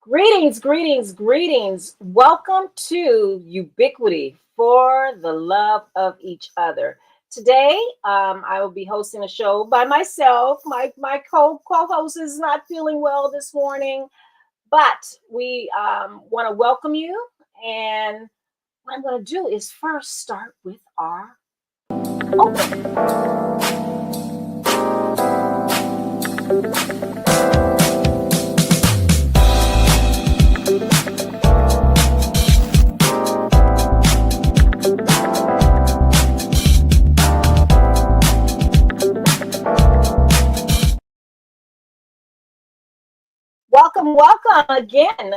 Greetings, greetings, greetings. Welcome to Ubiquity for the love of each other. Today, I will be hosting a show by myself. My co-host is not feeling well this morning, but we want to welcome you. And what I'm going to do is first start with our open. Welcome again.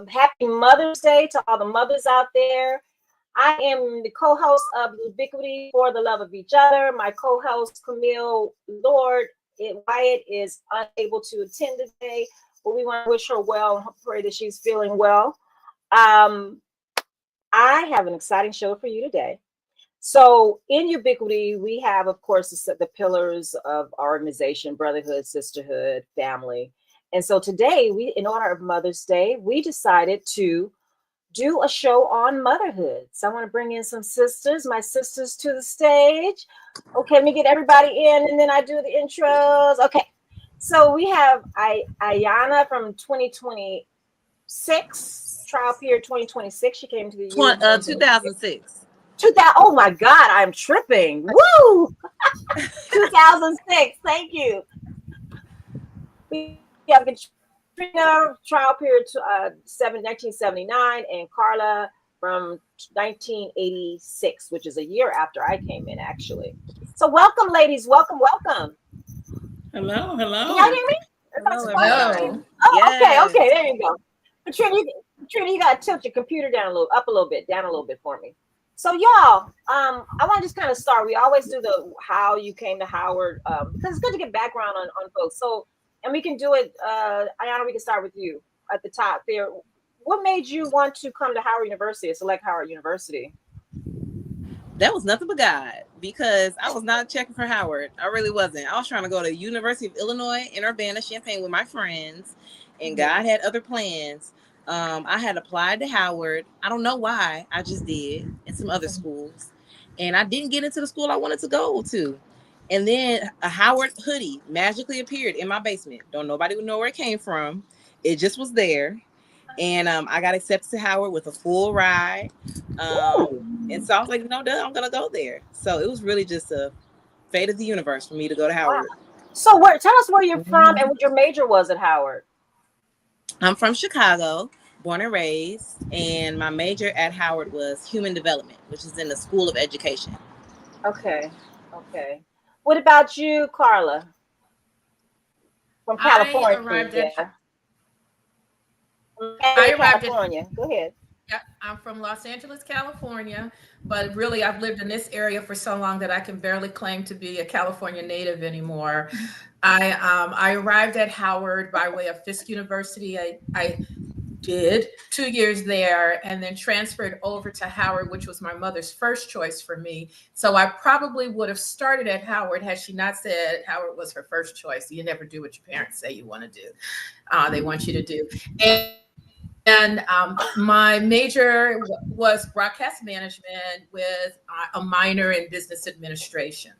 Happy Mother's Day to all the mothers out there. I am the co-host of Ubiquity for the love of each other. My co-host Camille Wyatt is unable to attend today, but we want to wish her well and pray that she's feeling well. I have an exciting show for you today. So in Ubiquity, we have, of course, the pillars of our organization: brotherhood, sisterhood, family. And so today, in honor of Mother's Day, we decided to do a show on motherhood. So I want to bring in some sisters, my sisters, to the stage. Okay, let me get everybody in, and then I do the intros. Okay, so we have Ayana from 2026, trial period 2026. She came to the 2006. 2000. Oh my God, I'm tripping. Woo! 2006. Thank you. We have Katrina, trial period 1979, and Carla from 1986, which is a year after I came in, actually. So welcome, ladies. Welcome. Hello. Can y'all hear me? Hello. Oh, Yes. Okay. There you go. Katrina, you gotta tilt your computer down a little bit for me. So y'all, I want to just kind of start. We always do the how you came to Howard, because it's good to get background on folks. So, and we can do it, Ayana, we can start with you at the top there. What made you want to come to Howard University, select Howard University? That was nothing but God, because I was not checking for Howard. I really wasn't. I was trying to go to University of Illinois in Urbana-Champaign with my friends, and God had other plans. I had applied to Howard. I don't know why. I just did, and some other schools. And I didn't get into the school I wanted to go to. And then a Howard hoodie magically appeared in my basement. Don't nobody would know where it came from. It just was there. And I got accepted to Howard with a full ride. And so I was like, no, duh, I'm going to go there. So it was really just a fate of the universe for me to go to Howard. Wow. So tell us where you're from and what your major was at Howard. I'm from Chicago, born and raised. And my major at Howard was human development, which is in the School of Education. Okay. What about you, Carla? From California. I arrived California. Go ahead. Yeah, I'm from Los Angeles, California, but really I've lived in this area for so long that I can barely claim to be a California native anymore. I arrived at Howard by way of Fisk University. I did 2 years there and then transferred over to Howard, which was my mother's first choice for me. So I probably would have started at Howard had she not said Howard was her first choice. You never do what your parents say you want to do. They want you to do. And my major was broadcast management with a minor in business administration.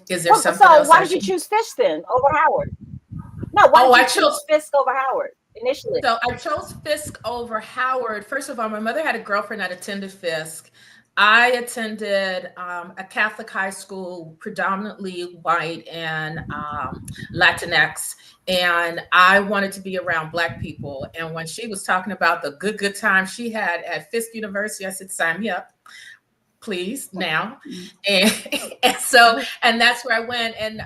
Is there something else? So why did you choose Fisk then over Howard? No, why did you choose Fisk over Howard initially? So I chose Fisk over Howard. First of all, my mother had a girlfriend that attended Fisk. I attended a Catholic high school, predominantly white and Latinx, and I wanted to be around Black people. And when she was talking about the good time she had at Fisk University, I said, sign me up, please, now. And that's where I went. And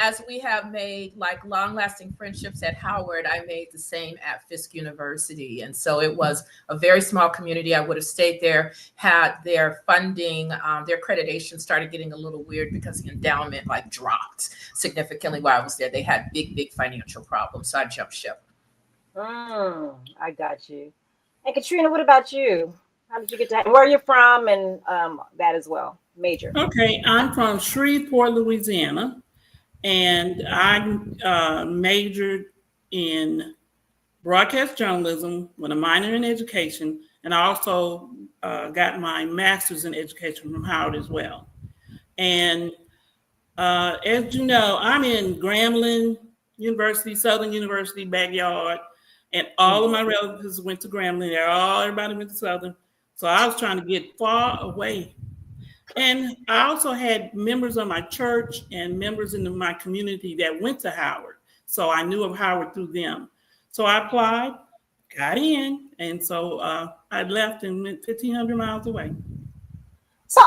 as we have made like long-lasting friendships at Howard, I made the same at Fisk University. And so it was a very small community. I would have stayed there had their funding, their accreditation started getting a little weird because the endowment like dropped significantly while I was there. They had big financial problems. So I jumped ship. I got you. And Katrina, what about you? How did you get to where you're from and that as well? Major. Okay, I'm from Shreveport, Louisiana. And I majored in broadcast journalism with a minor in education, and I also got my master's in education from Howard as well. And as you know, I'm in Grambling University, Southern University backyard, and all of my relatives went to Grambling. Everybody went to Southern. So I was trying to get far away. And I also had members of my church and members in my community that went to Howard. So I knew of Howard through them. So I applied, got in, and so I left and went 1,500 miles away. So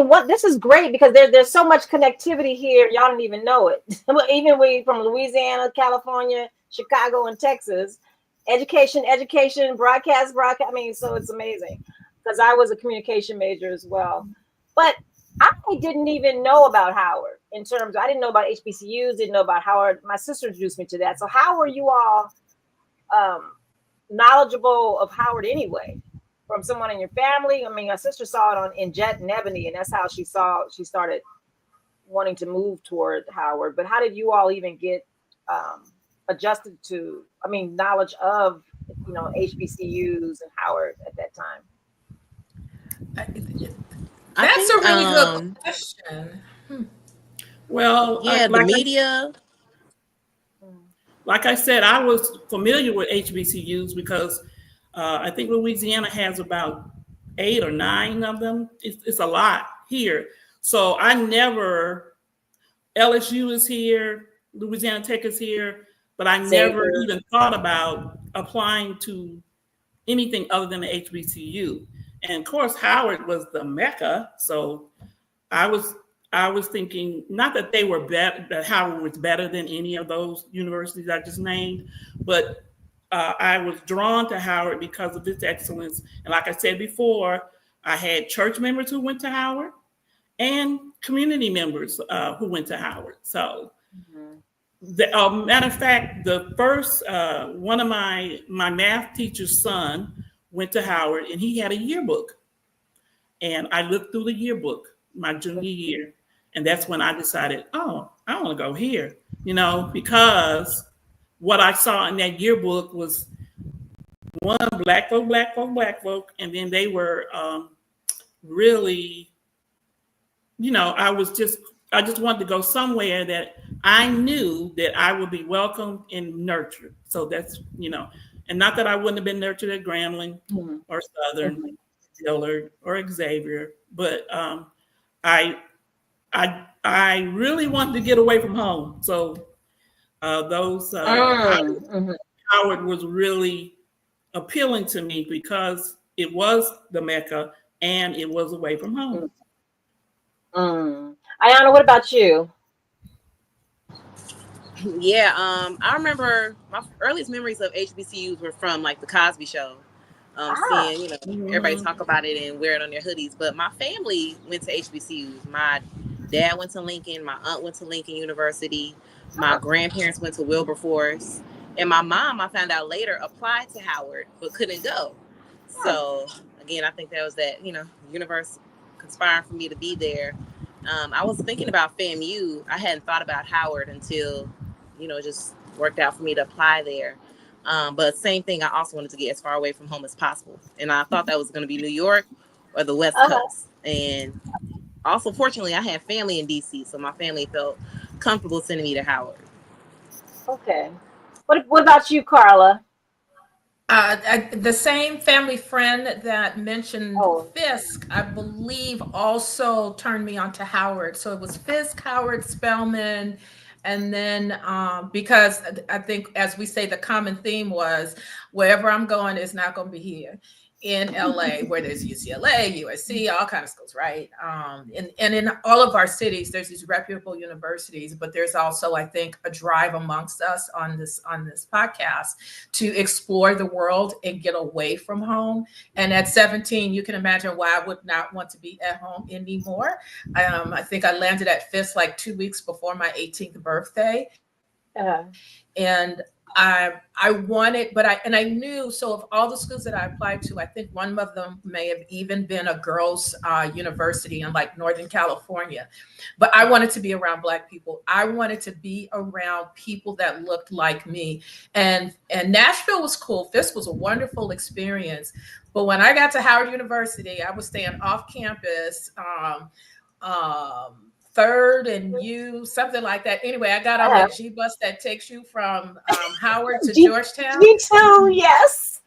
what this is great because there's so much connectivity here. Y'all don't even know it. Even we from Louisiana, California, Chicago, and Texas, education, broadcast. I mean, so it's amazing because I was a communication major as well. But I didn't even know about Howard in terms of, I didn't know about HBCUs, didn't know about Howard. My sister introduced me to that. So how are you all knowledgeable of Howard anyway? From someone in your family? I mean, my sister saw it in Jet and Ebony, and that's how she started wanting to move toward Howard. But how did you all even get adjusted to, knowledge of, HBCUs and Howard at that time? That's a really good question. Well, yeah, the media. Like I said, I was familiar with HBCUs because I think Louisiana has about 8 or 9 of them. It's a lot here. So I never, LSU is here, Louisiana Tech is here, but I never even thought about applying to anything other than the HBCU. And of course, Howard was the Mecca. So I was thinking, not that they were better, that Howard was better than any of those universities I just named, but I was drawn to Howard because of its excellence. And like I said before, I had church members who went to Howard and community members who went to Howard. So, matter of fact, the first one of my math teacher's son went to Howard, and he had a yearbook. And I looked through the yearbook my junior year, and that's when I decided, oh, I want to go here, because what I saw in that yearbook was one, black folk, and then they were really, I just wanted to go somewhere that I knew that I would be welcomed and nurtured. So that's, and not that I wouldn't have been nurtured at Grambling or Southern, Dillard or Xavier, but I really wanted to get away from home. So Howard was really appealing to me because it was the Mecca and it was away from home. Ayana, what about you? Yeah, I remember my earliest memories of HBCUs were from like the Cosby Show. Seeing, everybody talk about it and wear it on their hoodies. But my family went to HBCUs. My dad went to Lincoln. My aunt went to Lincoln University. My grandparents went to Wilberforce. And my mom, I found out later, applied to Howard, but couldn't go. So, again, I think that was that, universe conspiring for me to be there. I was thinking about FAMU. I hadn't thought about Howard until, it just worked out for me to apply there. But same thing, I also wanted to get as far away from home as possible. And I thought that was going to be New York or the West Coast. And also, fortunately, I had family in DC, so my family felt comfortable sending me to Howard. Okay. What about you, Carla? The same family friend that mentioned Fisk, I believe, also turned me on to Howard. So it was Fisk, Howard, Spelman. And then because I think, as we say, the common theme was wherever I'm going is not going to be here in LA, where there's UCLA, USC, all kinds of schools, right? And in all of our cities, there's these reputable universities, but there's also, I think, a drive amongst us on this podcast to explore the world and get away from home. And at 17, you can imagine why I would not want to be at home anymore. I think I landed at Fisk like 2 weeks before my 18th birthday. And I wanted, but I knew, so of all the schools that I applied to, I think one of them may have even been a girls' university in like Northern California. But I wanted to be around Black people. I wanted to be around people that looked like me. And Nashville was cool. This was a wonderful experience. But when I got to Howard University, I was staying off campus. Third and U, something like that. Anyway, I got on that G bus that takes you from Howard to Georgetown. Me too, yes.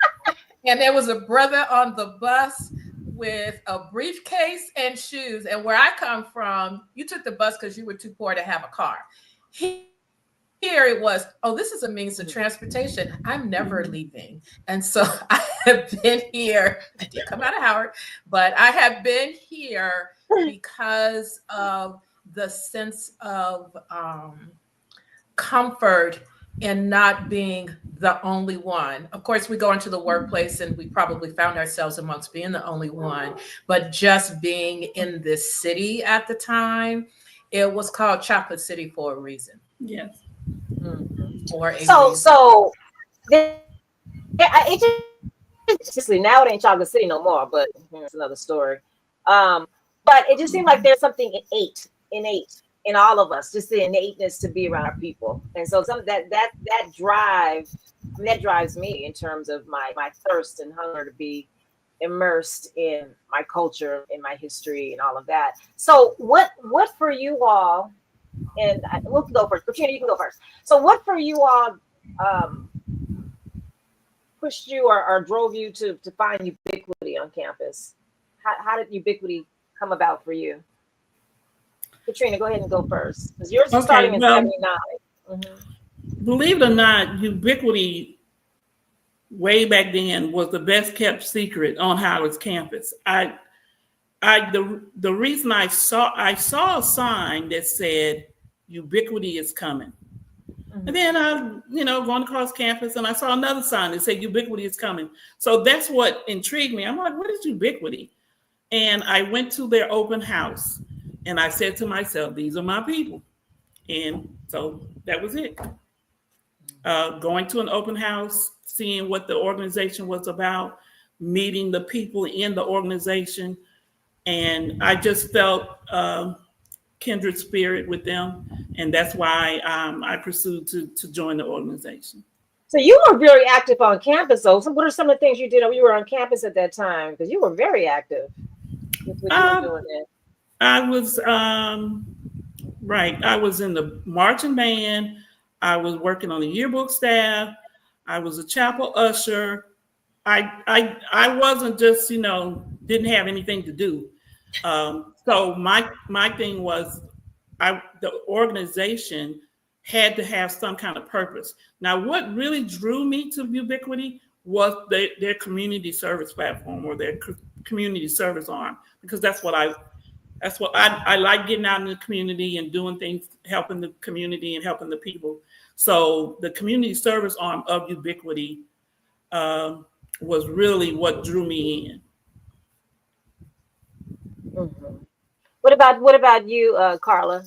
And there was a brother on the bus with a briefcase and shoes. And where I come from, you took the bus because you were too poor to have a car. Here it was, oh, this is a means of transportation. I'm never leaving. And so I have been here. I did come out of Howard, but I have been here because of the sense of comfort in not being the only one. Of course, we go into the workplace and we probably found ourselves amongst being the only one, but just being in this city at the time, it was called Chocolate City for a reason. Yes. Or a so it just now it ain't Chocolate City no more, but here's another story. But it just seemed like there's something innate in all of us, just the innateness to be around our people. And so some that drives me in terms of my thirst and hunger to be immersed in my culture, in my history, and all of that. So what for you all, and we'll go first. Katrina, you can go first. So what for you all pushed you or drove you to find Ubiquity on campus? How did Ubiquity come about for you? Katrina, go ahead and go first, because yours is starting in 79. Mm-hmm. Believe it or not, Ubiquity way back then was the best kept secret on Howard's campus. The reason I saw a sign that said Ubiquity is coming. Mm-hmm. And then I, going across campus and I saw another sign that said Ubiquity is coming. So that's what intrigued me. I'm like, what is Ubiquity? And I went to their open house and I said to myself, these are my people. And so that was it. Going to an open house, seeing what the organization was about, meeting the people in the organization. And I just felt kindred spirit with them. And that's why I pursued to join the organization. So you were very active on campus, though. So what are some of the things you did when you were on campus at that time? Because you were very active with what you were doing there. I was I was in the marching band. I was working on the yearbook staff. I was a chapel usher. I wasn't just didn't have anything to do. So my thing was the organization had to have some kind of purpose. Now, what really drew me to Ubiquity was their community service platform or their community service arm, because that's what I like, getting out in the community and doing things, helping the community and helping the people. So the community service arm of Ubiquity was really what drew me in. Mm-hmm. What about you, Carla?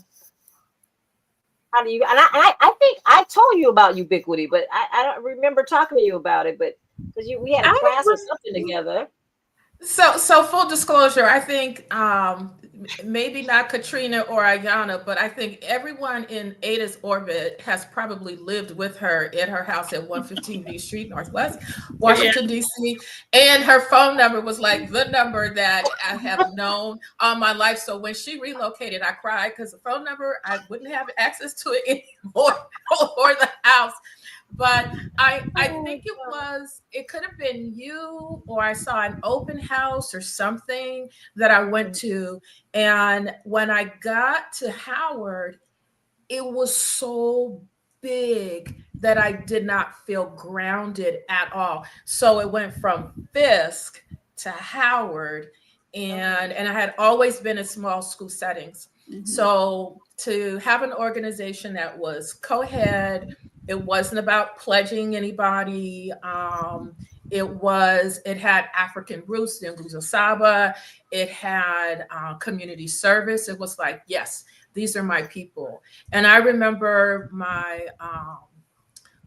How do you? And I think I told you about Ubiquity, but I don't remember talking to you about it. But because we had a class or something together. So full disclosure, I think maybe not Katrina or Ayana, but I think everyone in Ada's orbit has probably lived with her at her house at 115 B Street Northwest, Washington, D.C. And her phone number was like the number that I have known all my life. So when she relocated, I cried because the phone number, I wouldn't have access to it anymore or the house. But I think it could have been you, or I saw an open house or something that I went to. And when I got to Howard, it was so big that I did not feel grounded at all. So it went from Fisk to Howard, and I had always been in small school settings. Mm-hmm. So to have an organization that was co-head, it wasn't about pledging anybody. It had African roots in Saba. It had community service. It was like, yes, these are my people. And I remember my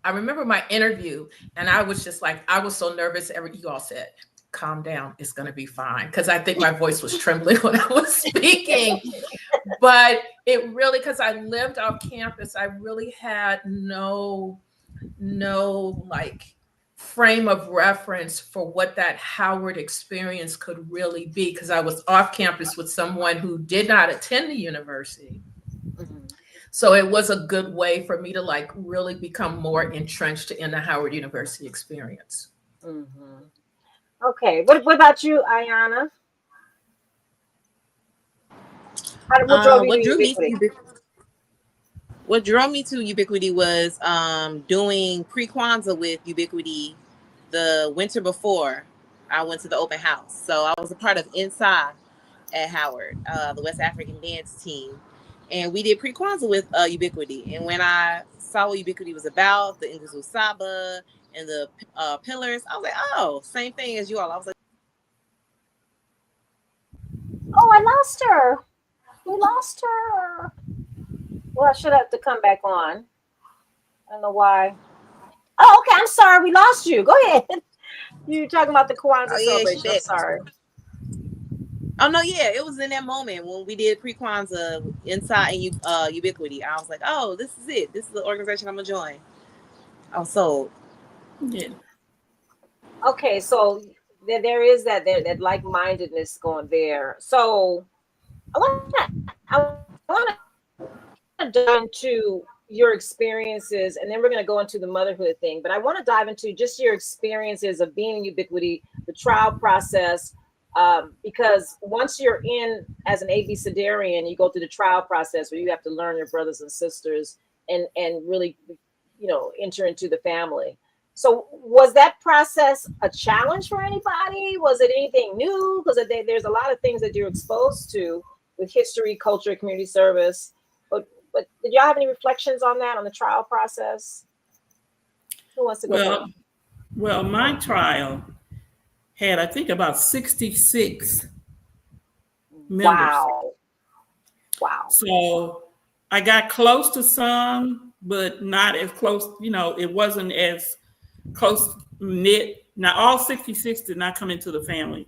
I remember my interview, and I was just like, I was so nervous. You all said, calm down, it's going to be fine. Because I think my voice was trembling when I was speaking. But it really, because I lived off campus, I really had no like frame of reference for what that Howard experience could really be, because I was off campus with someone who did not attend the university. So it was a good way for me to like really become more entrenched in the Howard University experience. Okay, what about you, Ayana? What drew me to Ubiquity was doing pre-Kwanzaa with Ubiquity the winter before I went to the open house. So I was a part of Inside at Howard, the West African dance team. And we did pre-Kwanzaa with Ubiquity. And when I saw what Ubiquity was about, the English Saba and the pillars, I was like, oh, same thing as you all. I was like, oh, I lost her. We lost her. Well, I should have to come back on. I don't know why. Oh, okay. I'm sorry. We lost you. Go ahead. You were talking about the Kwanzaa celebration. I'm sorry. Oh, no, yeah. It was in that moment when we did pre-Kwanzaa Inside and Ubiquity. I was like, oh, this is it. This is the organization I'm going to join. I was sold. Yeah. Okay, so there is that like-mindedness going there. So I want to dive into your experiences, and then we're going to go into the motherhood thing. But I want to dive into just your experiences of being in Ubiquity, the trial process, because once you're in as an ABCDarian, you go through the trial process where you have to learn your brothers and sisters and really, enter into the family. So was that process a challenge for anybody? Was it anything new? Because there's a lot of things that you're exposed to with history, culture, community service. But did y'all have any reflections on that, on the trial process? Who wants to go? Well, my trial had, I think, about 66 members. Wow. So I got close to some, but not as close. It wasn't as close knit. Now, all 66 did not come into the family,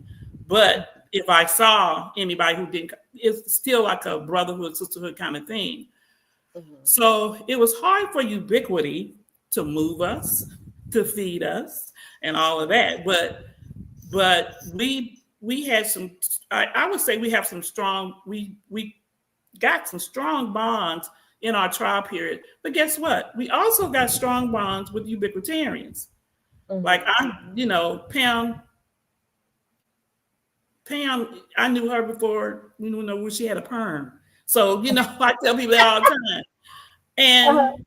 but if I saw anybody who didn't, it's still like a brotherhood, sisterhood kind of thing. So it was hard for Ubiquity to move us, to feed us, and all of that. But we had some. I would say we have some strong. We got some strong bonds in our trial period. But guess what? We also got strong bonds with Ubiquitarians. Like Pam, I knew her before, when she had a perm. So, I tell people that all the time.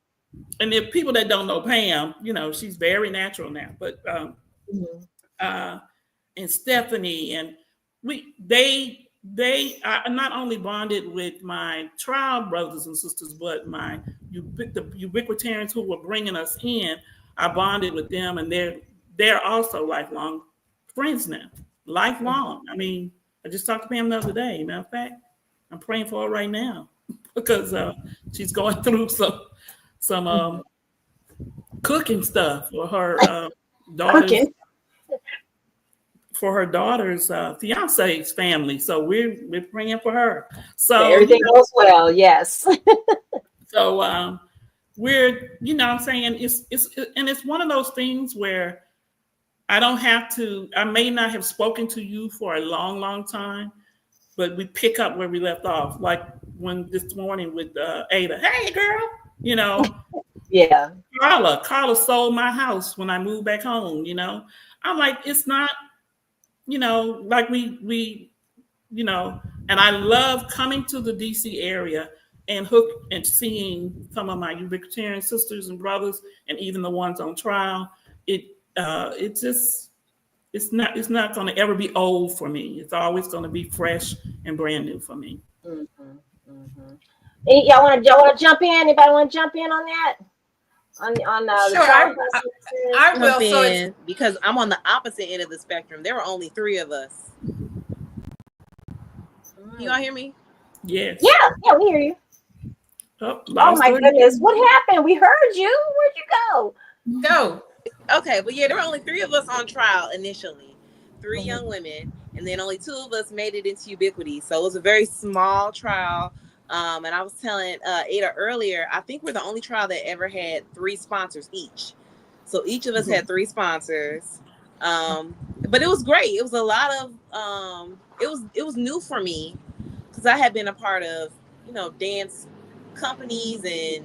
And if people that don't know Pam, she's very natural now. But and Stephanie, and I not only bonded with my trial brothers and sisters, but the Ubiquitarians who were bringing us in, I bonded with them, and they're also lifelong friends now. Lifelong. I mean, I just talked to Pam the other day. Matter of fact, I'm praying for her right now because she's going through some cooking stuff for her daughters. For her daughter's fiance's family, so we're praying for her. So everything goes well, yes. So we're, I'm saying it's one of those things where I may not have spoken to you for a long, long time, but we pick up where we left off. Like when this morning with Ada, hey girl, yeah. Carla sold my house when I moved back home. I'm like, it's not. Like we, and I love coming to the DC area and seeing some of my Ubiquitarian sisters and brothers, and even the ones on trial. It's not going to ever be old for me. It's always going to be fresh and brand new for me. Y'all want to jump in? Anybody want to jump in on that? On Sure, the trial I will. So because I'm on the opposite end of the spectrum. There were only 3 of us. You all hear me? Yes. Yeah, we hear you. Oh my goodness, what happened? We heard you. Where'd you go? Go. Okay, but yeah, there were only 3 of us on trial initially, 3 young women, and then only 2 of us made it into Ubiquity. So it was a very small trial. And I was telling Ada earlier, I think we're the only trial that ever had 3 sponsors each. So each of us had 3 sponsors. But it was great. It was a lot of it was new for me because I had been a part of, dance companies and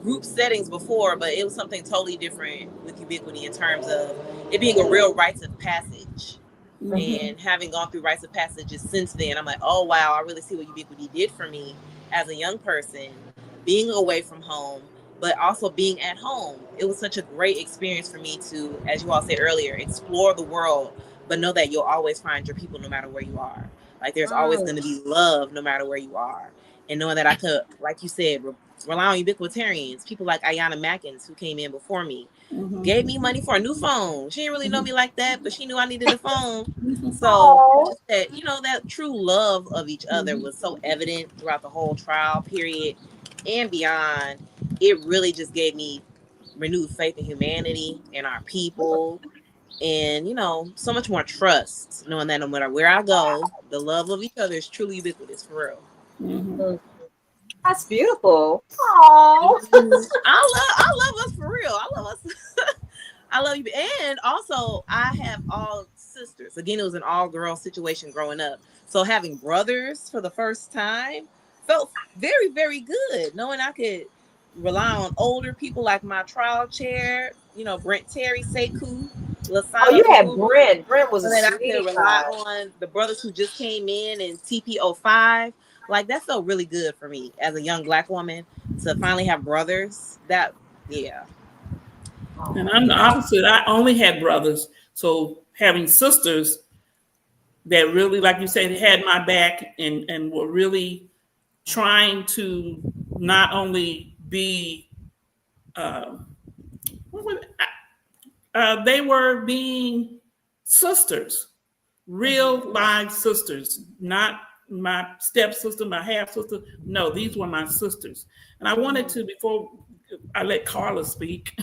group settings before, but it was something totally different with Ubiquity in terms of it being a real rites of passage. And having gone through rites of passages since then, I'm like, oh wow, I really see what Ubiquity did for me as a young person, being away from home, but also being at home. It was such a great experience for me to, as you all said earlier, explore the world, but know that you'll always find your people no matter where you are. Like there's always going to be love no matter where you are. And knowing that I could, like you said, rely on ubiquitarians, people like Ayana Mackins, who came in before me, gave me money for a new phone. She didn't really know me like that, but she knew I needed a phone. So that, that true love of each other was so evident throughout the whole trial period and beyond. It really just gave me renewed faith in humanity and our people, and so much more trust, knowing that no matter where I go, the love of each other is truly ubiquitous, for real. That's beautiful. Aww. I love us for real. I love us. I love you. And also, I have all sisters. Again, it was an all-girl situation growing up. So having brothers for the first time felt very, very good. Knowing I could rely on older people like my trial chair, Brent Terry, Sekou, Lasana. Oh, you had Brent. Brent was so a that I sweetie could rely on the brothers who just came in TP05. Like, that felt really good for me as a young Black woman to finally have brothers. Yeah. And I'm the opposite. I only had brothers. So having sisters that really, like you said, had my back and were really trying to not only be, they were being sisters, real live sisters, not my stepsister, my half sister. No, these were my sisters. And I wanted to, before I let Carla speak,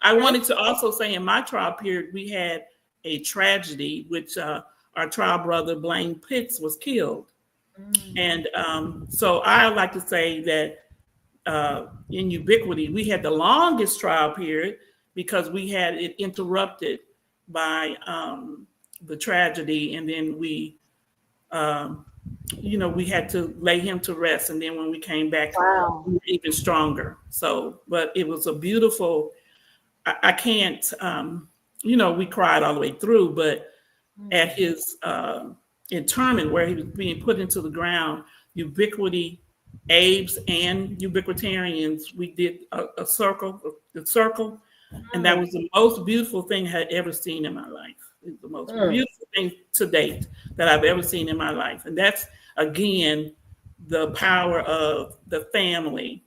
I wanted to also say in my trial period, we had a tragedy, which our trial brother, Blaine Pitts, was killed. And so I like to say that in Ubiquity, we had the longest trial period because we had it interrupted by the tragedy. And then we had to lay him to rest. And then when we came back, we were even stronger. So, but it was a beautiful, I can't, we cried all the way through, but at his interment where he was being put into the ground, Ubiquity, Abes and Ubiquitarians, we did the circle, and that was the most beautiful thing I had ever seen in my life. It's the most beautiful thing to date that I've ever seen in my life. And that's, again, the power of the family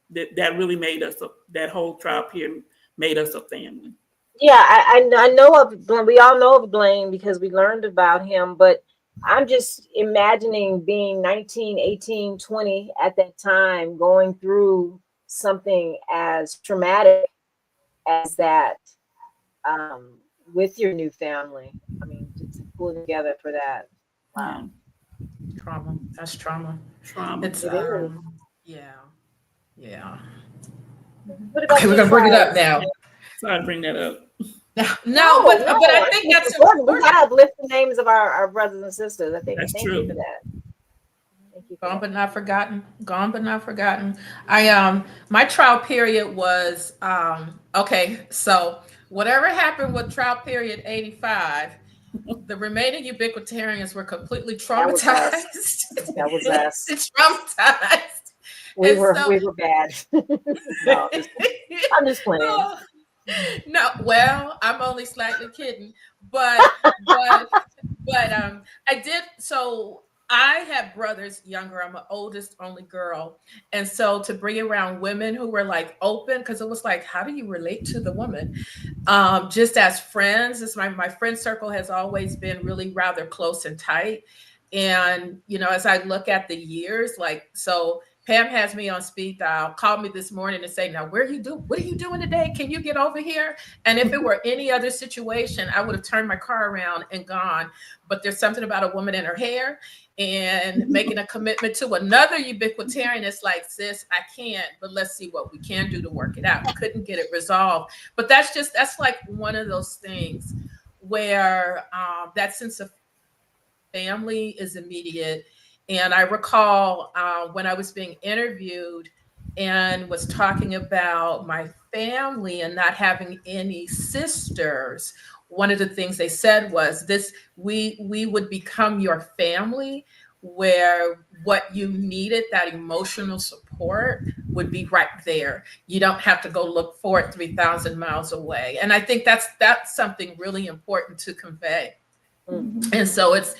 that really made us, that whole trial period made us a family. Yeah, I know of Blaine. We all know of Blaine because we learned about him, but I'm just imagining being 19, 18, 20 at that time, going through something as traumatic as that with your new family. I mean, just pulling together for that. Wow. Trauma. That's trauma. It's yeah. Okay, we're gonna bring it up now. Sorry to bring that up. No, but I think that's important. We gotta uplift the names of our brothers and sisters. I think. Thank you for that. Gone but not forgotten. Gone but not forgotten. My trial period was okay. So whatever happened with trial period 85, the remaining Ubiquitarians were completely traumatized. That was us. Traumatized. We were bad. No, I'm just playing. No, well, I'm only slightly kidding, but I did. So I have brothers younger. I'm the oldest only girl, and so to bring around women who were like open, because it was like, how do you relate to the woman? Just as friends, my friend circle has always been really rather close and tight, and as I look at the years, like so. Pam has me on speed dial, called me this morning and say, now, what are you doing today? Can you get over here? And if it were any other situation, I would have turned my car around and gone. But there's something about a woman in her hair and making a commitment to another ubiquitarian. It's like, sis, I can't, but let's see what we can do to work it out. Couldn't get it resolved. But that's like one of those things where that sense of family is immediate. And I recall when I was being interviewed and was talking about my family and not having any sisters, one of the things they said was this: we would become your family, where what you needed, that emotional support, would be right there. You don't have to go look for it 3,000 miles away. And I think that's something really important to convey. Mm-hmm. And so it's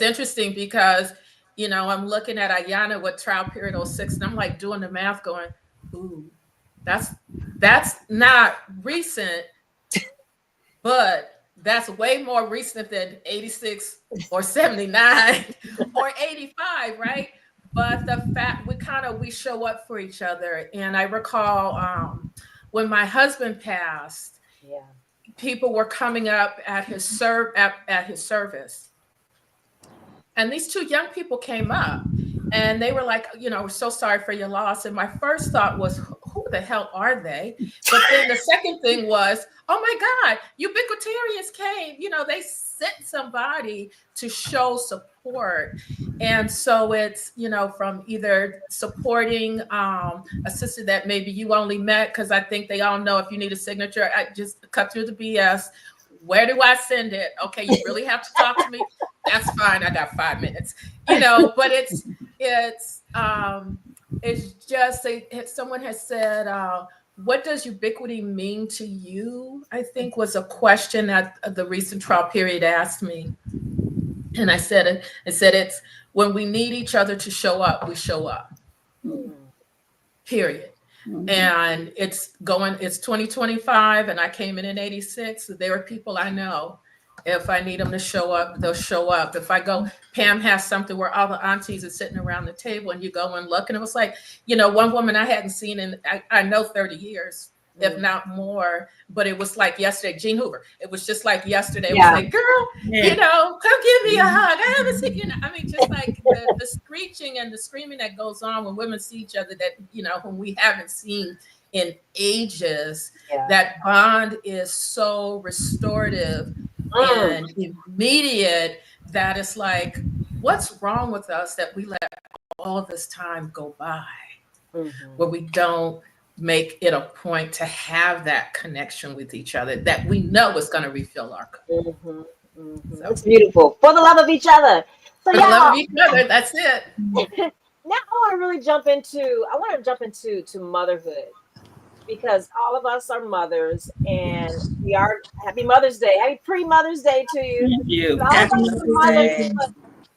interesting because, you know, I'm looking at Ayana with trial period 06, and I'm like doing the math going, ooh, that's not recent, but that's way more recent than 86 or 79 or 85, right? But the fact we show up for each other. And I recall when my husband passed, people were coming up at his service. And these two young people came up and they were like, you know, we're so sorry for your loss. And my first thought was, who the hell are they? But then the second thing was, oh my God, Ubiquitarians came. You know, they sent somebody to show support. And so it's, you know, from either supporting a sister that maybe you only met, because I think they all know if you need a signature, I just cut through the BS. Where do I send it? Okay, you really have to talk to me. That's fine. I got 5 minutes, you know. But it's just someone has said, what does ubiquity mean to you? I think was a question that the recent trial period asked me, and I said it's when we need each other to show up, we show up. Period. Mm-hmm. And it's 2025, and I came in 86. So there are people I know. If I need them to show up, they'll show up. If I go, Pam has something where all the aunties are sitting around the table, and you go and look, and it was like, you know, one woman I hadn't seen in I know 30 years, if not more, but it was like yesterday. Jean Hoover. It was just like yesterday. It was like, girl, you know, come give me a hug. I haven't seen, you know, I mean, just like the screeching and the screaming that goes on when women see each other that, you know, whom we haven't seen in ages. That bond is so restorative and immediate that it's like, what's wrong with us that we let all this time go by where we don't make it a point to have that connection with each other that we know is going to refill our cup. So, it's beautiful. For the love of each other. So, for the love of each other, that's it. Now I want to jump into motherhood, because all of us are mothers, and we are happy Mother's Day. Happy pre-Mother's Day to you. Thank you. Happy Mother's Day.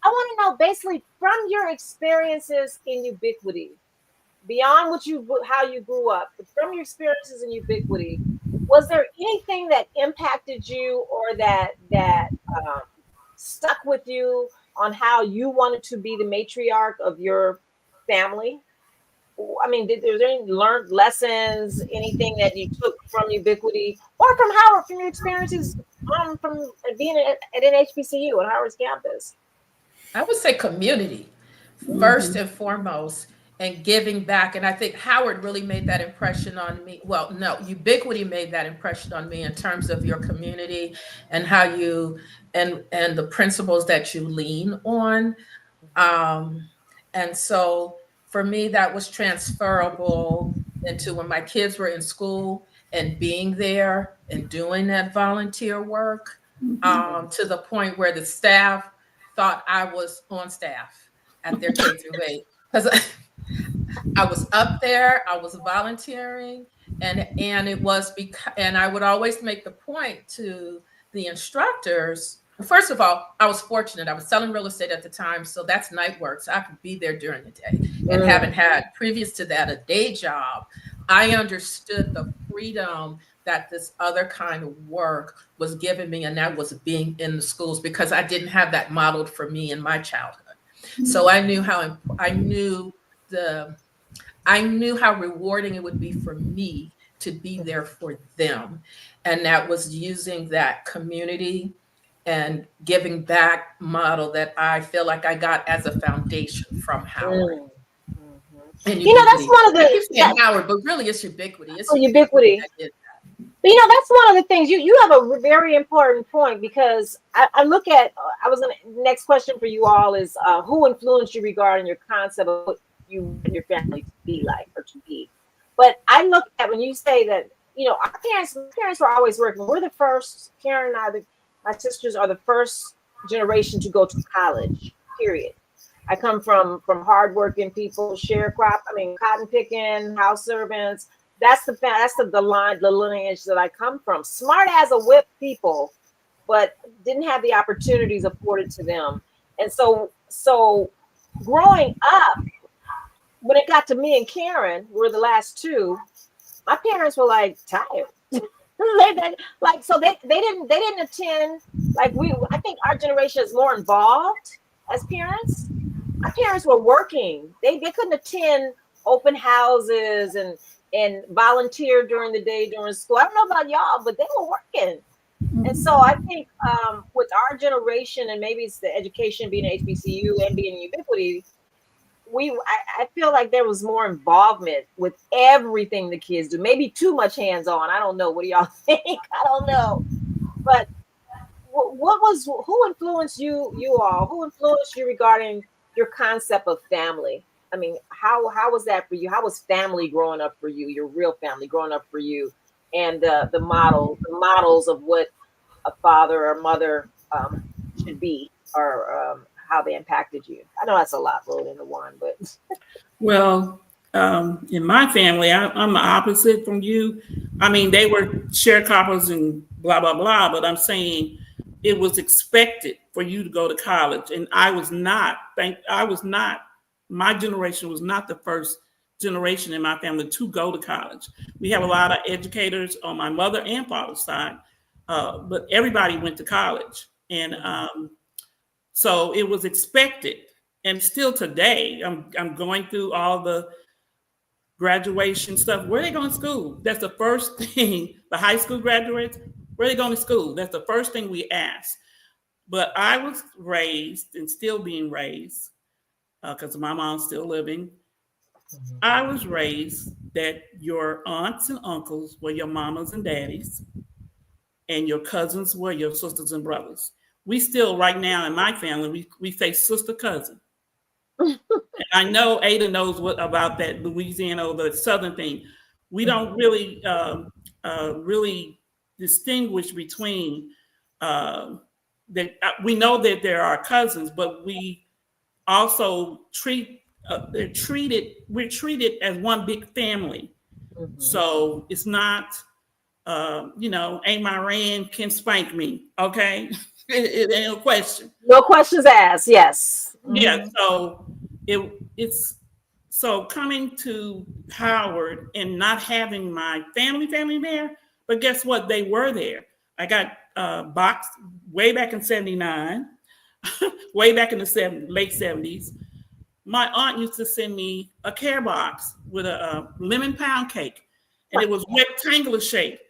I want to know, basically, from your experiences in Ubiquity, beyond how you grew up, but from your experiences in Ubiquity, was there anything that impacted you or that stuck with you on how you wanted to be the matriarch of your family? I mean, was there any learned lessons, anything that you took from Ubiquity or from Howard, from your experiences from being at an HBCU on Howard's campus? I would say community, first and foremost, and giving back. And I think Howard really made that impression on me. Well, no, Ubiquity made that impression on me in terms of your community and how you, and the principles that you lean on. And so for me, that was transferable into when my kids were in school and being there and doing that volunteer work, to the point where the staff thought I was on staff at their K through 8. Because I was up there, I was volunteering, and it was and I would always make the point to the instructors. First of all, I was fortunate. I was selling real estate at the time, so that's night work, so I could be there during the day. And having had previous to that a day job, I understood the freedom that this other kind of work was giving me, and that was being in the schools, because I didn't have that modeled for me in my childhood. So I knew the I knew how rewarding it would be for me to be there for them. And that was using that community and giving back model that I feel like I got as a foundation from Howard. Mm. Mhm. And You know, that's Ubiquity. one of I keep the saying Howard, but really it's Ubiquity. It's Ubiquity. that did But you know, that's one of the things you have a very important point, because I look at, I was gonna, next question for you all is who influenced you regarding your concept of what you want your family to be like or to be. But I look at when you say that, you know, our parents were always working. We're the first, Karen and I, my sisters are the first generation to go to college, period. I come from hardworking people, cotton picking, house servants. That's the lineage that I come from. Smart as a whip people, but didn't have the opportunities afforded to them. And so growing up, when it got to me and Karen, we're the last two, my parents were like tired. They didn't attend like we. I think our generation is more involved as parents. My parents were working. They couldn't attend open houses and volunteer during the day during school. I don't know about y'all, but they were working. And so I think with our generation, and maybe it's the education being HBCU and being Ubiquity, I feel like there was more involvement with everything the kids do. Maybe too much hands-on. I don't know. What do y'all think? I don't know. But who influenced you all? Who influenced you regarding your concept of family? I mean, how was that for you? How was family growing up for you? Your real family growing up for you, and the models of what a father or mother should be, or how they impacted you. I know that's a lot rolled into one, but Well, in my family, I'm the opposite from you. I mean, they were sharecroppers and blah, blah, blah, but I'm saying it was expected for you to go to college. And I was not, my generation was not the first generation in my family to go to college. We have a lot of educators on my mother and father's side, but everybody went to college. And so it was expected. And still today, I'm going through all the graduation stuff. Where are they going to school? That's the first thing. The high school graduates, where are they going to school? That's the first thing we ask. But I was raised and still being raised, because my mom's still living. I was raised that your aunts and uncles were your mamas and daddies, and your cousins were your sisters and brothers. We still, right now in my family, we say sister cousin. And I know Ada knows what about that Louisiana or the Southern thing. We don't really really distinguish between that. We know that there are cousins, but we also we're treated as one big family. So it's not ain't my Rand can spank me, okay? It ain't no question. no questions asked. Yes. Yeah, so it's so coming to Howard and not having my family there, but guess what? They were there. I got boxed way back in '79, way back in the late '70s. My aunt used to send me a care box with a lemon pound cake, and it was rectangular shape.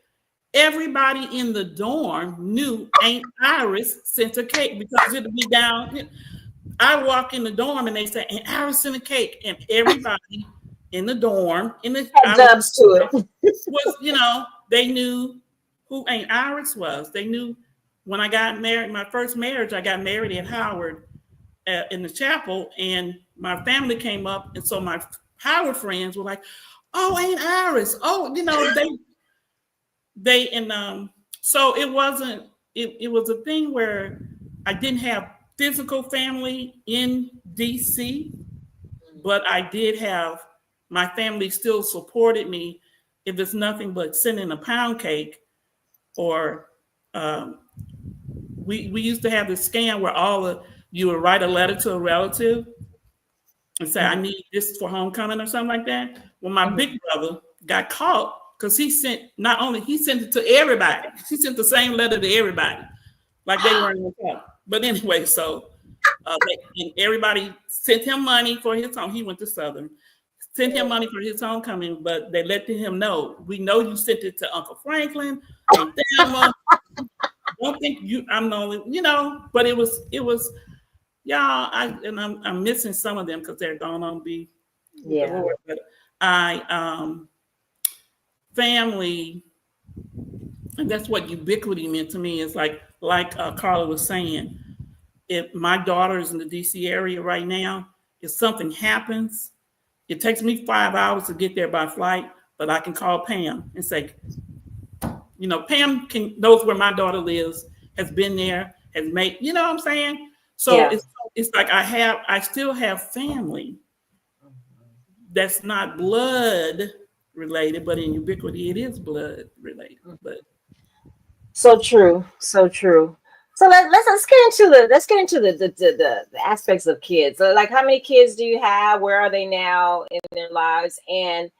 Everybody in the dorm knew Aunt Iris sent a cake because it'd be down. I walk in the dorm and they say, Aunt Iris sent a cake, and everybody in the dorm Dubs to it. was, they knew who Aunt Iris was. They knew when I got married, my first marriage, I got married at Howard in the chapel, and my family came up, and so my Howard friends were like, "Oh, Aunt Iris! Oh, so it wasn't. It was a thing where I didn't have physical family in DC, but I did have my family still supported me. If it's nothing but sending a pound cake, or we used to have this scam where you would write a letter to a relative and say, I need this for homecoming or something like that. Well, my big brother got caught because he sent it to everybody. He sent the same letter to everybody, like they weren't in the car. But anyway, so and everybody sent him money for his home. He went to Southern, sent him money for his homecoming, but they let him know, we know you sent it to Uncle Franklin and Thelma. Don't think I'm the only, but it was, y'all, I'm missing some of them because they're going on be with the Lord. But family, and that's what ubiquity meant to me. Is like Carla was saying, if my daughter is in the DC area right now, if something happens, it takes me 5 hours to get there by flight, but I can call Pam and say, Pam knows where my daughter lives, has been there, has made, what I'm saying? So it's like I still have family that's not blood related, but in ubiquity it is blood related. But so true, so true. So let's get into the aspects of kids. So like, how many kids do you have? Where are they now in their lives? And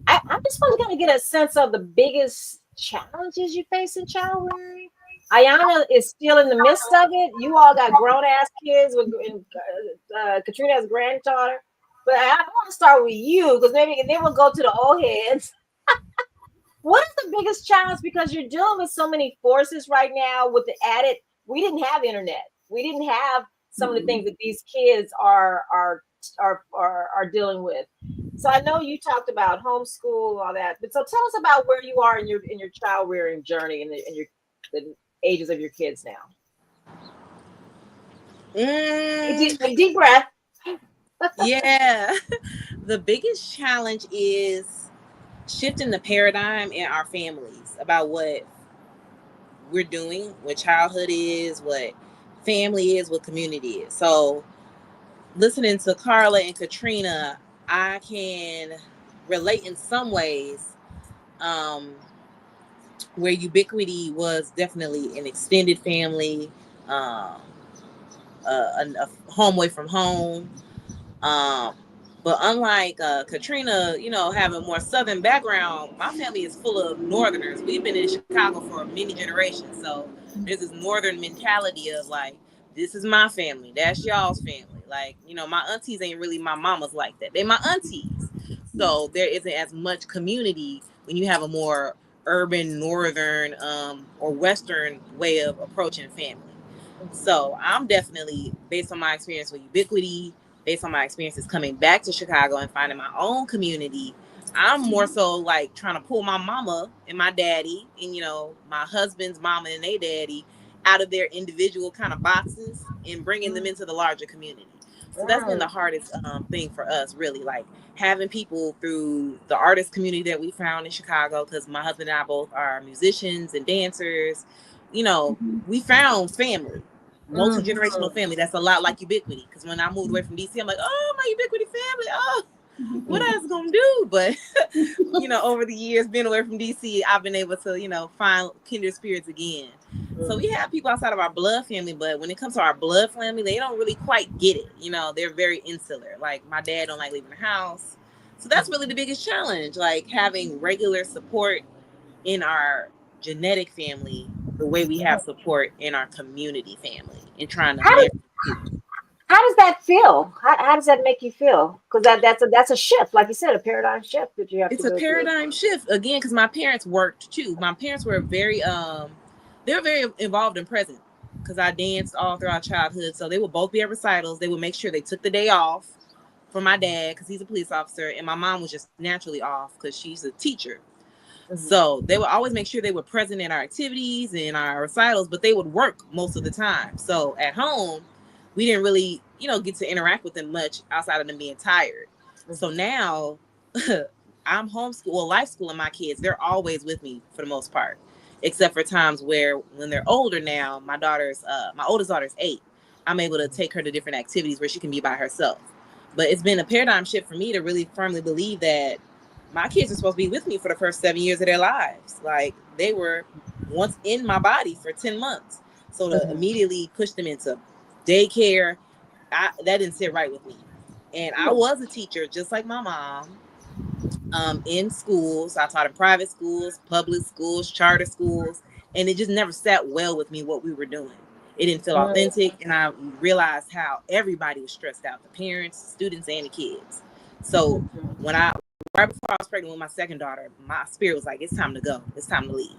I just want to kind of get a sense of the biggest challenges you face in child rearing. Ayana is still in the midst of it. You all got grown ass kids with Katrina has a granddaughter. But I want to start with you because maybe then we'll go to the old heads. What is the biggest challenge? Because you're dealing with so many forces right now with the added, we didn't have internet. We didn't have some of the things that these kids are dealing with. So I know you talked about homeschool, all that, but so tell us about where you are in your child rearing journey and the ages of your kids now. Deep breath. Yeah. The biggest challenge is shifting the paradigm in our families about what we're doing, what childhood is, what family is, what community is. So listening to Carla and Katrina, I can relate in some ways, where ubiquity was definitely an extended family, a home away from home. But unlike Katrina, having more Southern background, my family is full of Northerners. We've been in Chicago for many generations. So there's this Northern mentality of like, this is my family, that's y'all's family. Like, my aunties ain't really my mamas like that. They my aunties. So there isn't as much community when you have a more urban, Northern, or Western way of approaching family. So I'm definitely, based on my experience with Ubiquity, based on my experiences coming back to Chicago and finding my own community, I'm more so like trying to pull my mama and my daddy and, my husband's mama and their daddy out of their individual kind of boxes and bringing them into the larger community. So that's been the hardest thing for us, really, like having people through the artist community that we found in Chicago, because my husband and I both are musicians and dancers. We found family. Multi-generational family that's a lot like Ubiquity, because when I moved away from DC, I'm like, oh, my Ubiquity family, oh, what I was gonna do? But over the years being away from DC, I've been able to find kindred spirits again. So we have people outside of our blood family, but when it comes to our blood family, they don't really quite get it. They're very insular. Like my dad don't like leaving the house, so that's really the biggest challenge, like having regular support in our genetic family the way we have support in our community family, and trying to how does that feel? How does that make you feel? Because that's a shift, like you said, a paradigm shift that you have. It's a paradigm shift again, because my parents worked too. My parents were very they were very involved and present, because I danced all throughout childhood. So they would both be at recitals. They would make sure they took the day off for my dad because he's a police officer, and my mom was just naturally off because she's a teacher. So they would always make sure they were present in our activities and our recitals, but they would work most of the time. So at home, we didn't really, get to interact with them much outside of them being tired. So now I'm life schooling my kids. They're always with me for the most part, except for times where when they're older now, my oldest daughter's 8. I'm able to take her to different activities where she can be by herself. But it's been a paradigm shift for me to really firmly believe that my kids are supposed to be with me for the first 7 years of their lives. Like they were once in my body for 10 months. So to immediately push them into daycare, that didn't sit right with me. And I was a teacher, just like my mom, in schools. I taught in private schools, public schools, charter schools, and it just never sat well with me what we were doing. It didn't feel authentic, and I realized how everybody was stressed out, the parents, the students, and the kids. So when right before I was pregnant with my second daughter, my spirit was like, it's time to go. It's time to leave.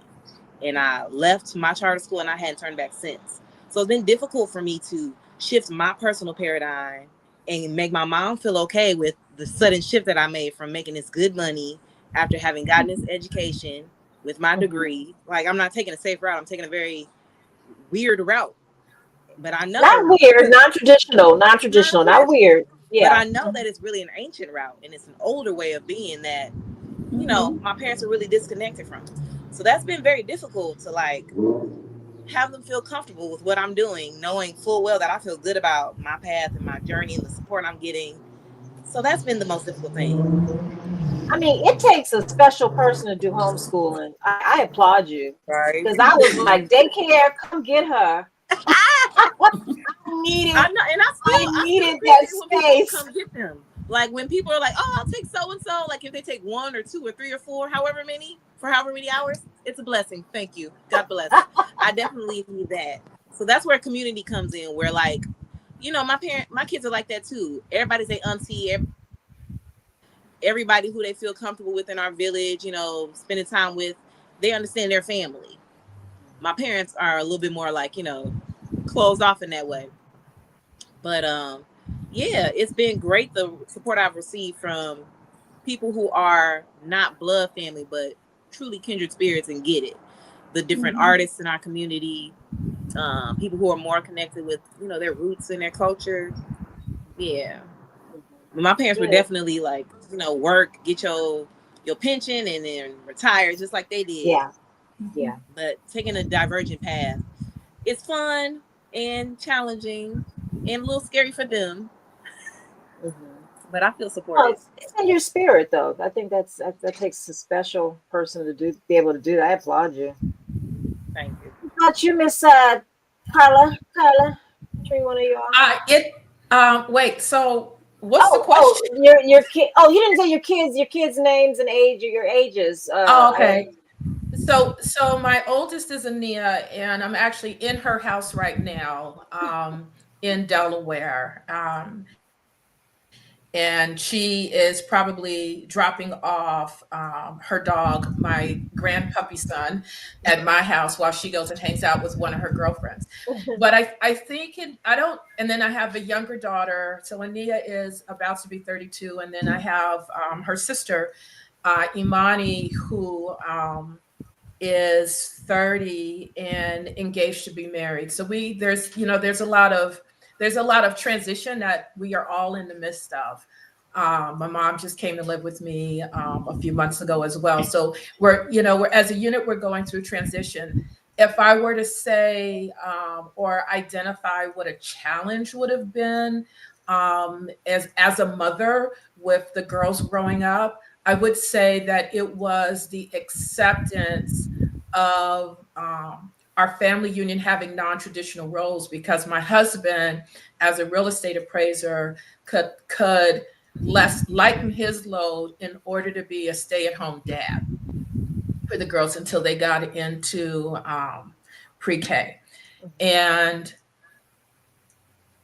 And I left my charter school and I hadn't turned back since. So it's been difficult for me to shift my personal paradigm and make my mom feel okay with the sudden shift that I made from making this good money after having gotten this education with my degree. Like, I'm not taking a safe route. I'm taking a very weird route. But I know not weird, non-traditional, not weird. Yeah. But I know that it's really an ancient route and it's an older way of being that, you know, my parents are really disconnected from. So that's been very difficult to like have them feel comfortable with what I'm doing, knowing full well that I feel good about my path and my journey and the support I'm getting. So that's been the most difficult thing. I mean, it takes a special person to do homeschooling. I applaud you. Right. Because I was like, daycare, come get her. I needed that space. Come get them. Like when people are like, oh, I'll take so and so. Like if they take 1 or 2 or 3 or 4, however many hours, it's a blessing. Thank you. God bless. I definitely need that. So that's where community comes in. Where like, you know, my kids are like that too. Everybody's their auntie. Everybody who they feel comfortable with in our village, you know, spending time with, they understand their family. My parents are a little bit more like, you know, closed off in that way. But yeah, it's been great the support I've received from people who are not blood family, but truly kindred spirits and get it. The different artists in our community, people who are more connected with, you know, their roots and their culture. Yeah. My parents were definitely like, you know, work, get your pension and then retire just like they did. Yeah. But taking a divergent path, it's fun and challenging and a little scary for them. But I feel supported. It's in your spirit, though. I think that takes a special person to be able to do that. I applaud you. Thank you. How about you, Miss Carla? Carla, between one of y'all. Wait. So what's the question? Your kid. Oh, you didn't say your kids' names and age or your ages. Okay. So my oldest is Ania, and I'm actually in her house right now, in Delaware. And she is probably dropping off her dog, my grand puppy son, at my house while she goes and hangs out with one of her girlfriends. But I think and then I have a younger daughter. So Ania is about to be 32. And then I have her sister, Imani, who is 30 and engaged to be married. So there's a lot of transition that we are all in the midst of. My mom just came to live with me a few months ago as well. So we're as a unit, we're going through transition. If I were to say or identify what a challenge would have been as a mother with the girls growing up, I would say that it was the acceptance of our family union having non-traditional roles, because my husband, as a real estate appraiser, could lighten his load in order to be a stay-at-home dad for the girls until they got into pre-K. And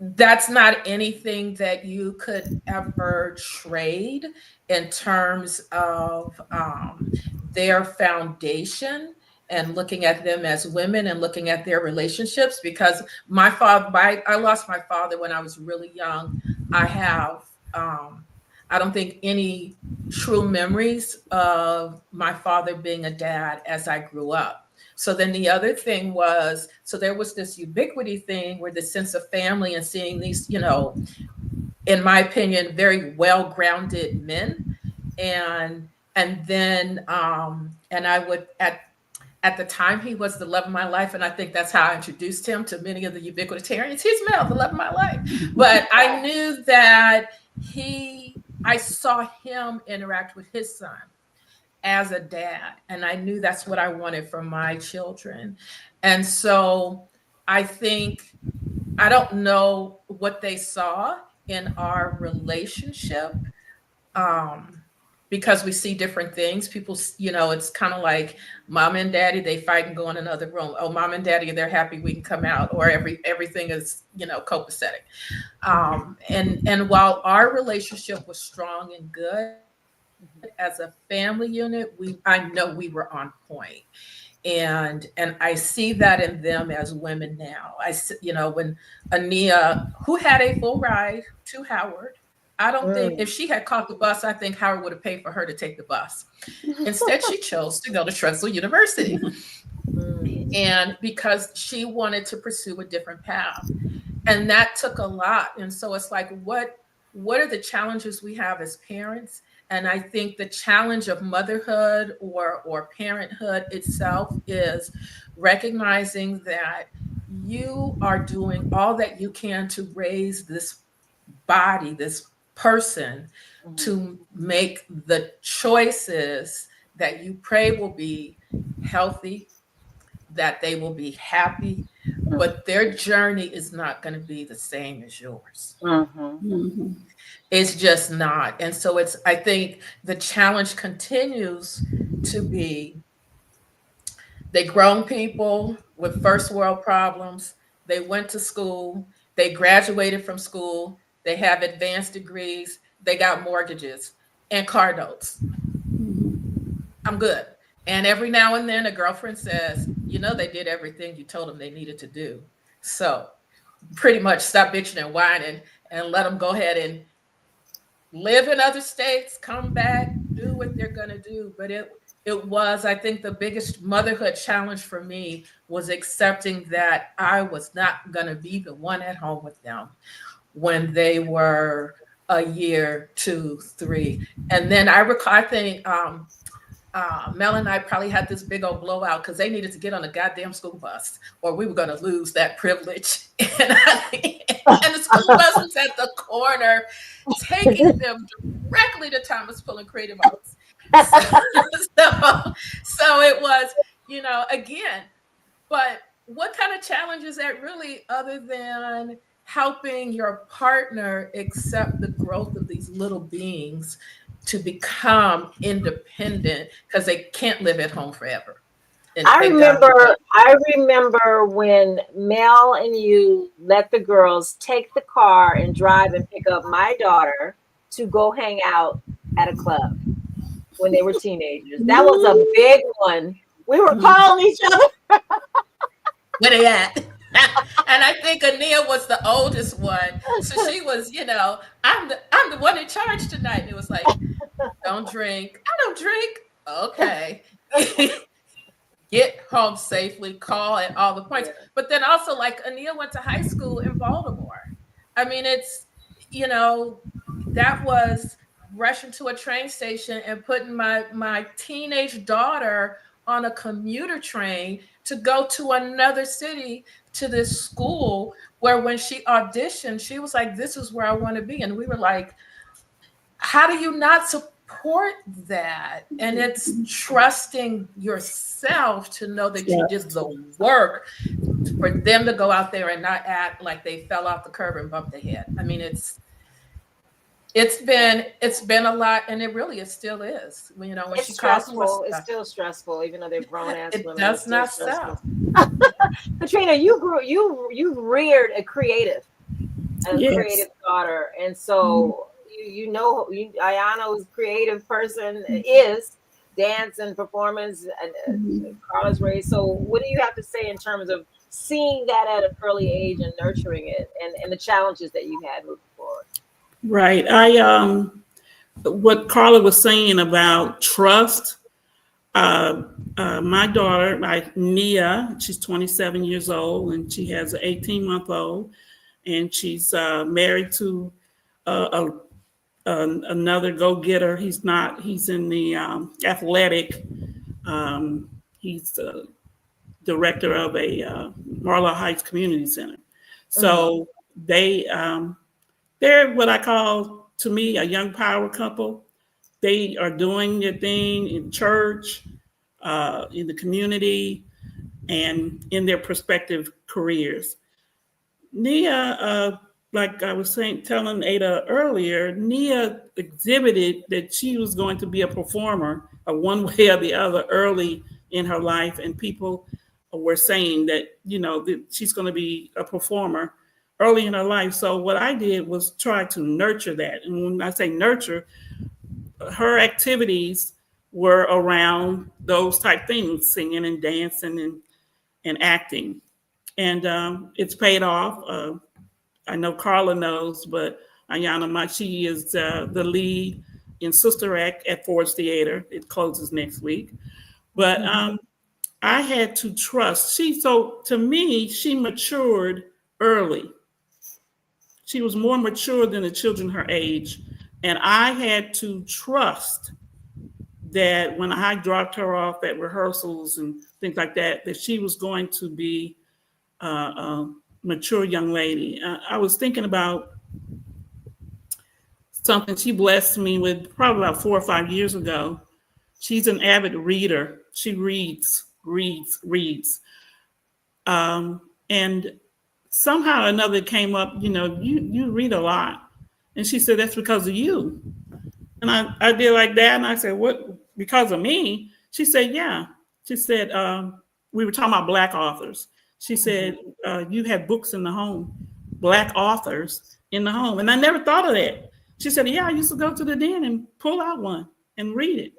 that's not anything that you could ever trade in terms of their foundation and looking at them as women and looking at their relationships. Because I lost my father when I was really young. I have, I don't think any true memories of my father being a dad as I grew up. So then the other thing was, so there was this ubiquity thing where the sense of family and seeing these, in my opinion, very well-grounded men. And then I would, at the time, he was the love of my life. And I think that's how I introduced him to many of the ubiquitarians. He's Mel, the love of my life. But I knew that I saw him interact with his son as a dad. And I knew that's what I wanted for my children. And so I don't know what they saw in our relationship because we see different things. People, it's kind of like mom and daddy, they fight and go in another room. Oh, mom and daddy, they're happy we can come out, or everything is, copacetic. And while our relationship was strong and good as a family unit, I know we were on point. And I see that in them as women now. When Ania, who had a full ride to Howard, I don't think if she had caught the bus, I think Howard would have paid for her to take the bus. Instead, she chose to go to Drexel University. And because she wanted to pursue a different path. And that took a lot. And so it's like, what are the challenges we have as parents? And I think the challenge of motherhood or parenthood itself is recognizing that you are doing all that you can to raise this body, this person, to make the choices that you pray will be healthy, that they will be happy, but their journey is not going to be the same as yours. It's just not. And so I think the challenge continues to be, they grown people with first world problems. They went to school, they graduated from school, they have advanced degrees, they got mortgages and car notes. I'm good. And every now and then a girlfriend says, they did everything you told them they needed to do. So pretty much stop bitching and whining and let them go ahead and live in other states, come back, do what they're going to do. But it was, I think, the biggest motherhood challenge for me was accepting that I was not going to be the one at home with them when they were a year, 2, 3. And then I recall, I think Mel and I probably had this big old blowout because they needed to get on a goddamn school bus or we were going to lose that privilege. And the school bus was at the corner taking them directly to Thomas Pullen Creative Arts. So it was, again, but what kind of challenge is that really, other than helping your partner accept the growth of these little beings to become independent because they can't live at home forever. I remember when Mel and you let the girls take the car and drive and pick up my daughter to go hang out at a club when they were teenagers. That was a big one. We were calling each other. Where they at? And I think Ania was the oldest one. So she was, I'm the one in charge tonight. And it was like, don't drink. I don't drink. Okay. Get home safely, call at all the points. But then also, like, Ania went to high school in Baltimore. I mean, it's, that was rushing to a train station and putting my teenage daughter on a commuter train to go to another city to this school where when she auditioned, she was like, this is where I want to be. And we were like, how do you not support that? And it's trusting yourself to know that you did the work for them to go out there and not act like they fell off the curb and bumped their head. I mean, it's been a lot, and it still is. When it's she stressful, it's still stressful, even though they're grown ass women. It does not stop. Katrina, you reared a creative daughter, and so Ayano's creative person is dance and performance, and Carla's raised. So, what do you have to say in terms of seeing that at an early age and nurturing it, and the challenges that you had moving forward? Right. What Carla was saying about trust. My daughter, Nia, she's 27 years old, and she has an 18-month-old, and she's married to another go-getter. He's in the athletic. He's the director of a Marlow Heights Community Center. So they're what I call, to me, a young power couple. They are doing their thing in church, in the community, and in their prospective careers. Nia like I was telling Ada earlier, Nia exhibited that she was going to be a performer, one way or the other, early in her life, and people were saying that that she's going to be a performer early in her life. So what I did was try to nurture that, and when I say nurture, her activities were around those type things, singing and dancing and acting, and it's paid off. I know Carla knows, but Ayana, she is the lead in Sister Act at Ford's Theater. It closes next week. But I had to trust. So to me, she matured early. She was more mature than the children her age. And I had to trust that when I dropped her off at rehearsals and things like that, that she was going to be a mature young lady. I was thinking about something she blessed me with probably about 4 or 5 years ago. She's an avid reader. She reads. And somehow or another it came up, you read a lot. And she said, that's because of you. And I did like that. And I said, what, because of me? She said, yeah. She said, we were talking about Black authors. She said, you had books in the home, Black authors in the home. And I never thought of that. She said, yeah, I used to go to the den and pull out one and read it.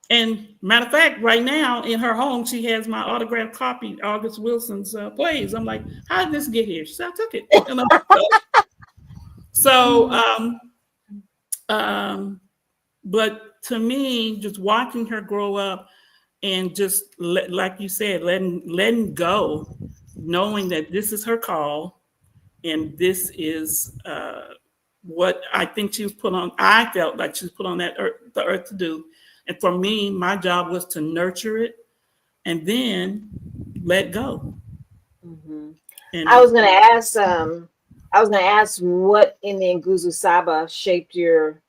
And matter of fact, right now in her home, she has my autographed copy, August Wilson's plays. I'm like, how did this get here? She said, I took it. But to me, just watching her grow up and just like you said, letting go, knowing that this is her call and this is what I think she was put on. I felt like she was put on the earth to do. And for me, my job was to nurture it and then let go. Mm-hmm. And I was going to ask what in the Nguzo Saba shaped your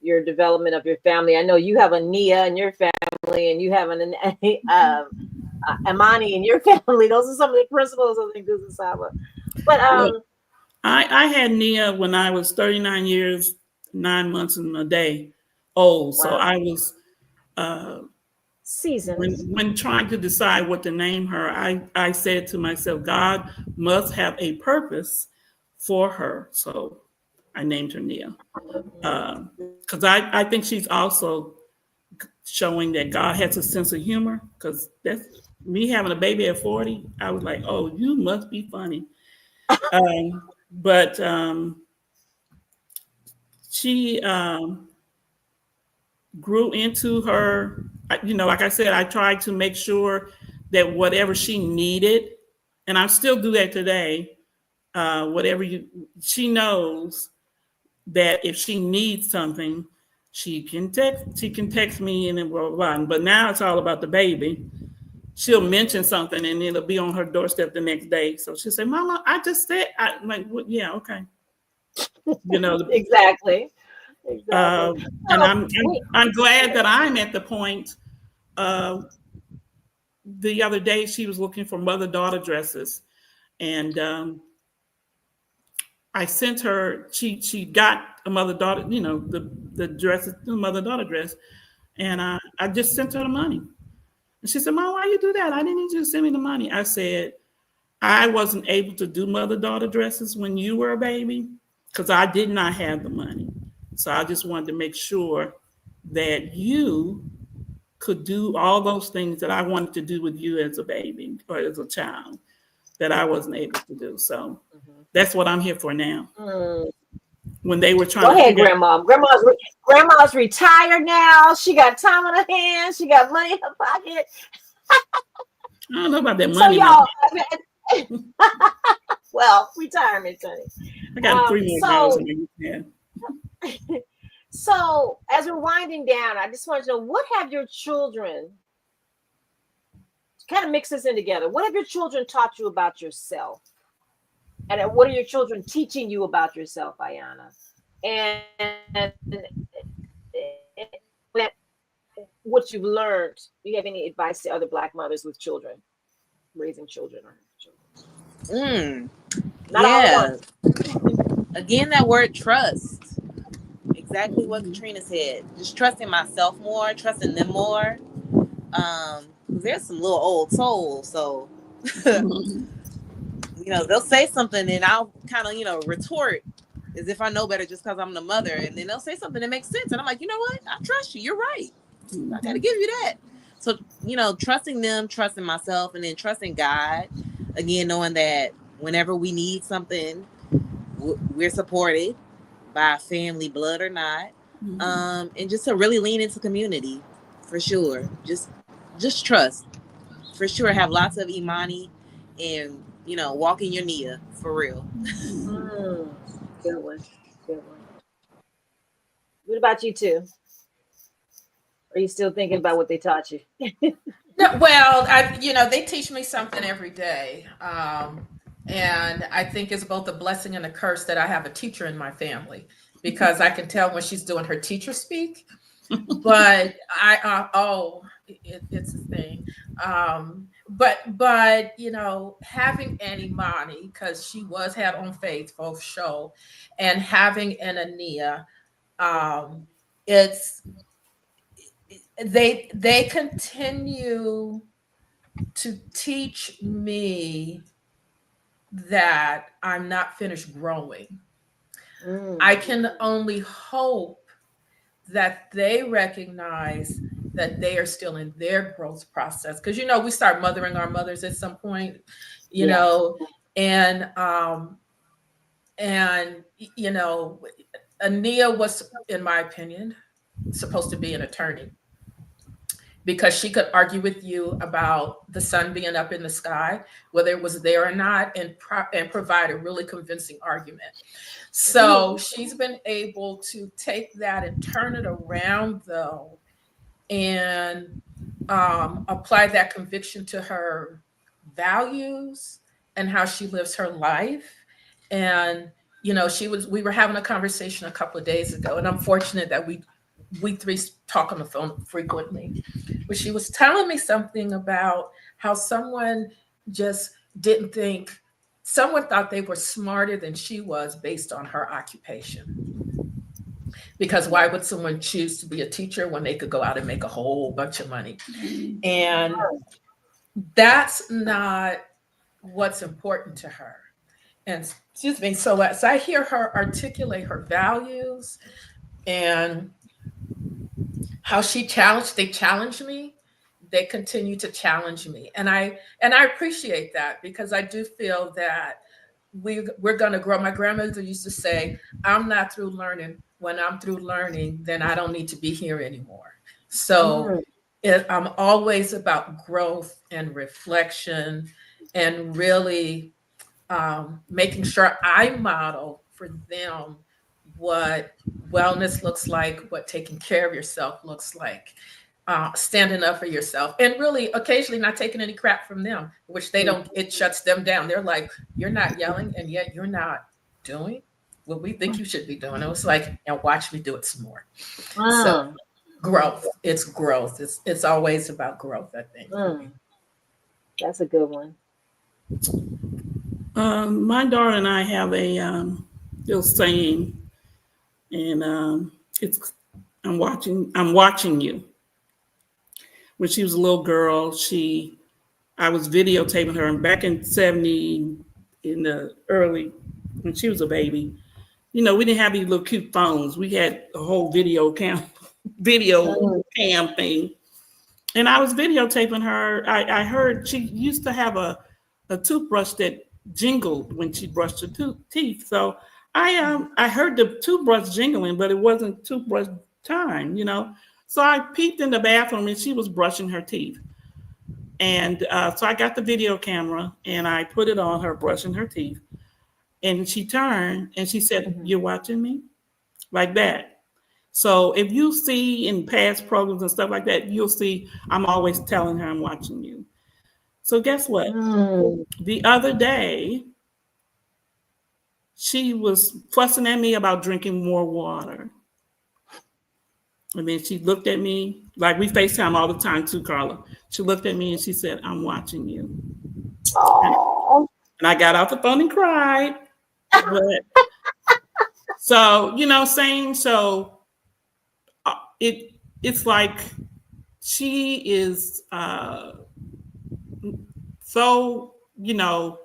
development of your family. I know you have a Nia in your family, and you have an Amani in your family. Those are some of the principles of the Nguzo Saba. But I had Nia when I was 39 years, 9 months and a day old. Wow. So I was seasoned. When trying to decide what to name her, I said to myself, God must have a purpose for her. So I named her Nia. Because I think she's also showing that God has a sense of humor. Because that's me having a baby at 40. I was like, oh, you must be funny. But she grew into her, like I said, I tried to make sure that whatever she needed, and I still do that today, she knows that if she needs something, she can text me and then blah, blah, blah. But now it's all about the baby. She'll mention something and it'll be on her doorstep the next day. So she'll say, Mama, I just said, I'm like, well, yeah, okay. Exactly. And I'm glad that I'm at the point. The other day she was looking for mother-daughter dresses, and I sent her. She got a mother-daughter, the dress, the mother-daughter dress, and I just sent her the money. And she said, Mom, why you do that? I didn't need you to send me the money. I said, I wasn't able to do mother-daughter dresses when you were a baby because I did not have the money. So I just wanted to make sure that you could do all those things that I wanted to do with you as a baby or as a child that I wasn't able to do. So that's what I'm here for now. When they were trying to go ahead, Grandma. Grandma's retired now. She got time on her hands. She got money in her pocket. I don't know about that money. So y'all, well, retirement, honey. I got 3 more hours in my hand. So as we're winding down, I just want to know, what have your children, kind of mix this in together, what have your children taught you about yourself? And what are your children teaching you about yourself, Ayana? And what you've learned. Do you have any advice to other Black mothers with children, raising children or children? Not all at once. Again, that word trust. Exactly what Katrina said. Just trusting myself more, trusting them more. There's some little old souls, so they'll say something and I'll kind of retort as if I know better just because I'm the mother, and then they'll say something that makes sense, and I'm like, you know what? I trust you. You're right. I got to give you that. So trusting them, trusting myself, and then trusting God. Again, knowing that whenever we need something, we're supported by family, blood or not. And just to really lean into community, for sure. Just trust, for sure. Have lots of imani, and walk in your nia, for real. Good one. What about you two? Are you still thinking about what they taught you? No, well, they teach me something every day. And I think it's both a blessing and a curse that I have a teacher in my family, because I can tell when she's doing her teacher speak. But it's a thing. But having an imani, because she had on faith, both show, and having an ania, they continue to teach me that I'm not finished growing. I can only hope that they recognize that they are still in their growth process. Because, we start mothering our mothers at some point, and Ania was, in my opinion, supposed to be an attorney, because she could argue with you about the sun being up in the sky, whether it was there or not, and provide a really convincing argument. So she's been able to take that and turn it around, though, and apply that conviction to her values and how she lives her life. And we were having a conversation a couple of days ago, and I'm fortunate that we three talk on the phone frequently, but she was telling me something about how someone thought they were smarter than she was based on her occupation. Because why would someone choose to be a teacher when they could go out and make a whole bunch of money? And that's not what's important to her. And excuse me, so as I hear her articulate her values and how they challenge me, they continue to challenge me. And I appreciate that, because I do feel that we're going to grow. My grandmother used to say, I'm not through learning. When I'm through learning, then I don't need to be here anymore. So I'm always about growth and reflection, and really making sure I model for them what wellness looks like, what taking care of yourself looks like, standing up for yourself, and really occasionally not taking any crap from them, which they don't, it shuts them down. They're like, you're not yelling, and yet you're not doing what we think you should be doing. It was like, and watch me do it some more. So growth, it's growth. It's always about growth, I think. That's a good one. My daughter and I have a little saying, and it's I'm watching you. When she was a little girl, I was videotaping her, and back in '70, in the early, when she was a baby, we didn't have these little cute phones. We had a whole video cam thing, and I was videotaping her. I heard she used to have a toothbrush that jingled when she brushed her teeth. So I heard the toothbrush jingling, but it wasn't toothbrush time, So I peeked in the bathroom, and she was brushing her teeth. And so I got the video camera, and I put it on her brushing her teeth. And she turned and she said, "You're watching me?" Like that. So if you see in past programs and stuff like that, you'll see I'm always telling her I'm watching you. So guess what? The other day, she was fussing at me about drinking more water. And then she looked at me, like we FaceTime all the time too, Carla. She looked at me and she said, "I'm watching you." And I got off the phone and cried. But so, you know, saying so, it's like she is so, you know,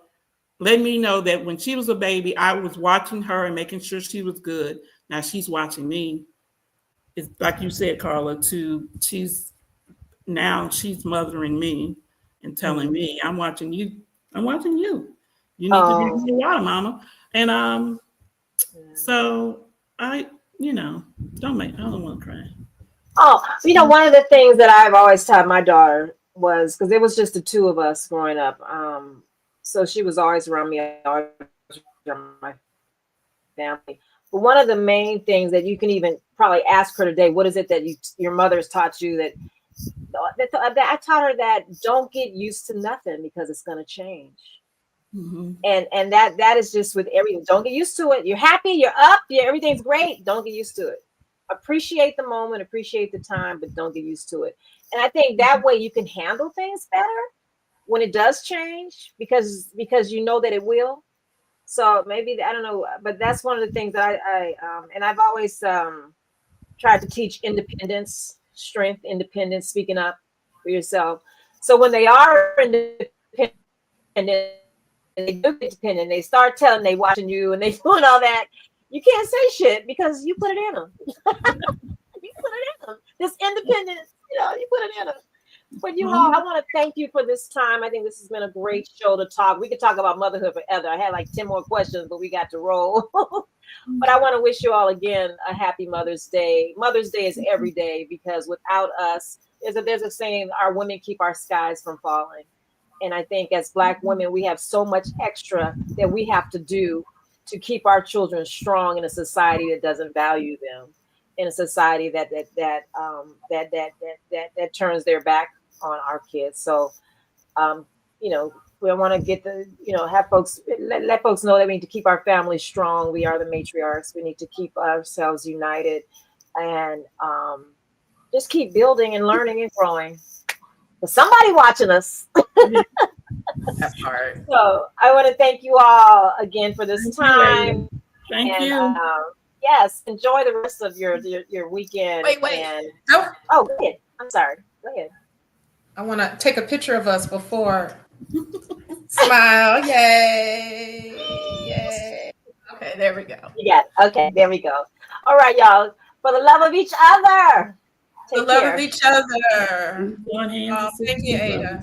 let me know that when she was a baby, I was watching her and making sure she was good. Now she's watching me. It's like you said, Carla, she's mothering me and telling me, I'm watching you. I'm watching you. You need to drink more water, mama. And so I don't want to cry. Oh, you know, one of the things that I've always taught my daughter was, because it was just the two of us growing up. So she was always around me, always around my family. But one of the main things that you can even probably ask her today, what is it that your mother's taught you that I taught her that don't get used to nothing because it's going to change. Mm-hmm. And that is just with everything. Don't get used to it. You're happy, you're up, everything's great. Don't get used to it. Appreciate the moment, appreciate the time, but don't get used to it. And I think that way you can handle things better when it does change, because you know that it will. So maybe, I don't know, but that's one of the things that and I've always tried to teach independence, strength, independence, speaking up for yourself. So when they are independent, they do get dependent, they start telling, they watching you and they doing all that, you can't say shit because you put it in them. You put it in them. This independence, you put it in them. But you all, I want to thank you for this time. I think this has been a great show to talk. We could talk about motherhood forever. I had like 10 more questions, but we got to roll. But I want to wish you all again a happy Mother's Day. Mother's Day is every day, because without us, there's a saying, our women keep our skies from falling. And I think as Black women, we have so much extra that we have to do to keep our children strong in a society that doesn't value them, in a society that turns their back on our kids. So, we want to get have folks, let folks know that we need to keep our families strong. We are the matriarchs. We need to keep ourselves united, and just keep building and learning and growing. But somebody watching us. That's hard. So I want to thank you all again for this time. Thank you. Yes, enjoy the rest of your weekend. Wait. Go ahead. I'm sorry. Go ahead. I want to take a picture of us before. Smile. Yay. Okay, there we go. Yeah. Okay, there we go. All right, y'all. For the love of each other. For the love of each other. Thank you, Ada.